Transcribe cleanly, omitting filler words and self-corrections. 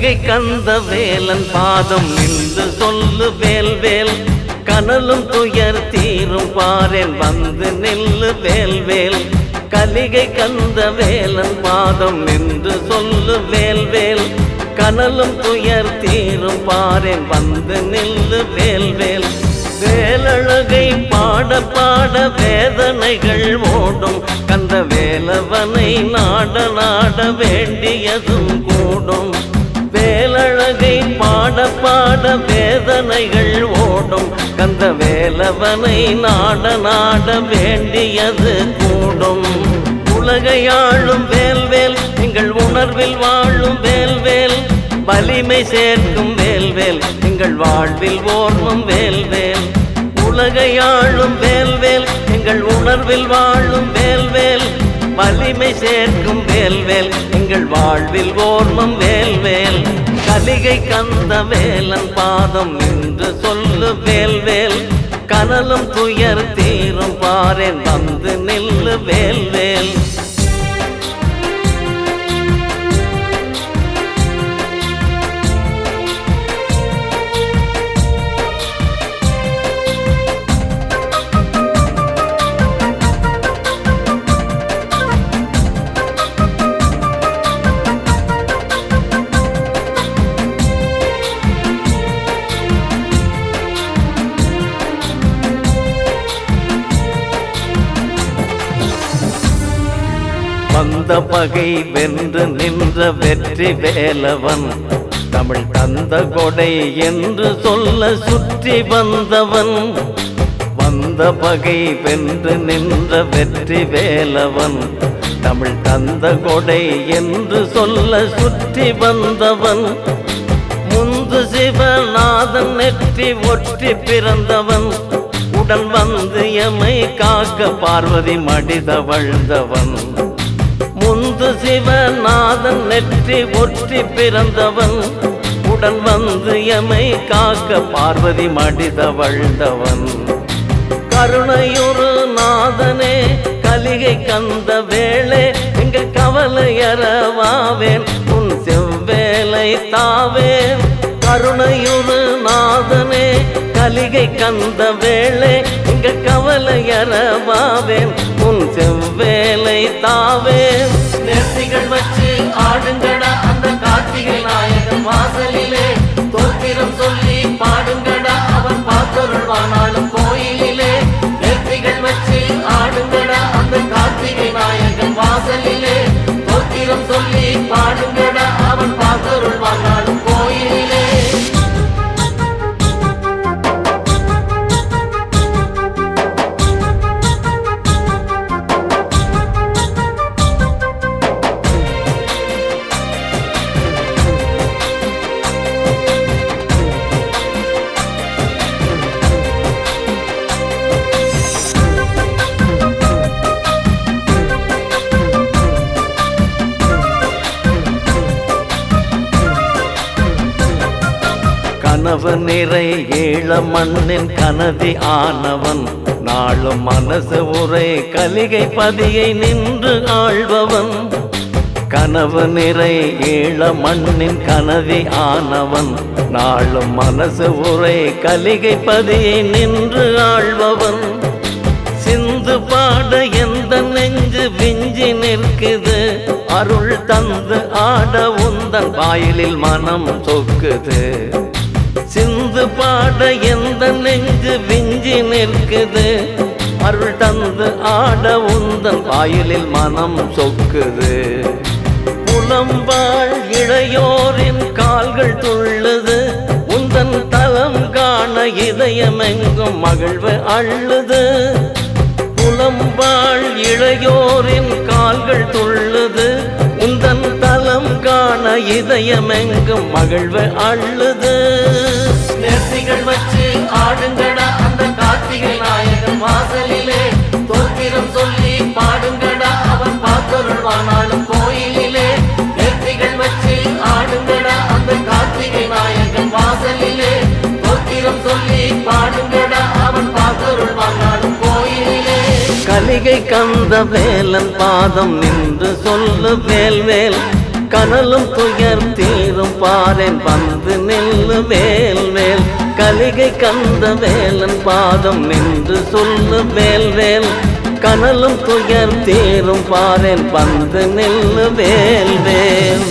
கலிகை கந்த வேலன் பாதம் நின்று சொல்லு வேல் வேல். கனலும் துயர் தீரும் பாரேன் வந்து நில்லு வேல் வேல். கலிகை கந்த வேலன் பாதம் நின்று சொல்லு வேல் வேல். கனலும் துயர் தீரும் பாரேன் வந்து நில்லு வேல் வேல். வேலழகை பாட பாட வேதனைகள் ஓடும். கந்த வேலவனை நாட நாட வேண்டியதும் கூடும். வேலழகை பாட பாட வேதனைகள் ஓடும். கந்த வேலவனை நாட நாட வேண்டியது கூடும். உலகையாளும் வேல் வேல் எங்கள் உணர்வில் வாழும் வேல் வேல். வலிமை சேர்க்கும் வேல் வேல் எங்கள் வாழ்வில் ஓர்மம் வேல் வேல். உலகையாளும் வேல் வேல் எங்கள் உணர்வில் வாழும் வேல் வேல். வலிமை சேர்க்கும் வேல் வேல் எங்கள் வாழ்வில் ஓர்மம் வேல் வேல். கலிகை கந்த வேலன் பாதம் என்று சொல்லு வேல் வேல். கனலும் துயர் தீரும் பாரேன் வந்து நில்லு வேல் வேல். வந்த பகை வென்று நின்ற வெற்றி வேலவன். தமிழ் தந்த கொடை என்று சொல்ல சுற்றி வந்தவன். வந்த பகை வென்று நின்ற வெற்றி வேலவன். தமிழ் தந்த கொடை என்று சொல்ல சுற்றி வந்தவன். முந்து சிவநாதன் நெற்றி ஒற்றி பிறந்தவன். உடன் வந்து எமை காக்க பார்வதி மடிதவழ்ந்தவன். முந்து சிவநாதன் நெற்றி ஒற்றி பிறந்தவன். உடன் வந்து எமை காக்க பார்வதி மடிதவழ்ந்தவன். கருணையொரு நாதனே கலிகை கந்த வேளே. எங்கள் கவலையறவாவேன் உன் செவ்வேலை தாவேன். கருணையொரு நாதனே கலிகை கந்த வேளே. எங்கள் கவலையறவாவேன் உன் செவ்வேலை தாவேன். நேர்த்திகள் வச்சு ஆடுங்கடா அந்த கார்த்திகை நாயகன் வாசலிலே. தோத்திரம் சொல்லி பாடுங்கடா அவன் பார்த்தருள்வானாலும் கோயிலிலே. நேர்த்திகள் வச்சு ஆடுங்கடா அந்த கார்த்திகை நாயகன் வாசலிலே. தோத்திரம் சொல்லி பாடுங்கடா அவன் பார்த்தருள்வானாலும் கோயிலிலே. கனவு நிறை ஏழ மண்ணின் கனதி ஆனவன். நாளும் மனசு உரை கலிகை பதியை நின்று ஆள்பவன். கனவு நிறை ஏழ மண்ணின் கனதி ஆனவன். நாளும் மனசு உரை கலிகை பதியை நின்று ஆள்பவன். சிந்து பாட எந்த நெஞ்சு விஞ்சி நிற்குது. அருள் தந்து ஆட உந்தன் வாயிலில் மனம் சொக்குது. சிந்து பாட எந்த நெஞ்சு விஞ்சி நிற்குது. அருள் தந்து ஆட உந்தன் வாயிலில் மனம் சொக்குது. புலம்பாள் இளையோரின் கால்கள் துள்ளுது. உந்தன் தலம் காண இதயமெங்கும் மகிழ்வு அள்ளுது. புலம்பாள் இளையோரின் கால்கள் துள்ளுது. உந்தன் தலம் காண இதயமெங்கும் மகிழ்வு அள்ளுது. நேர்த்திகள் வச்சு ஆடுங்கடா அந்த கார்த்திகை நாயகன் வாசலிலே. தோத்திரம் சொல்லி பாடுங்கடா அவன் பார்த்தருள்வானாலும் கோயிலிலே. நேர்த்திகள் வச்சு ஆடுங்கடா அந்த கார்த்திகை நாயகன் வாசலிலே. தோத்திரம் சொல்லி பாடுங்கடா அவன் பார்த்தருள்வானாலும் கோயிலிலே. கலிகை கந்த வேலன் பாதம் நின்று சொல்லு வேல் வேல். கனலும் துயர் தீரும் பாரேன் வந்து நில்லு வேல் வேல் கலிகை கந்த வேலன் பாதம் நின்று சொல்லு வேல் வேல் கனலும் துயர் தீரும் பாரேன் வந்து நில்லு வேல் வேல்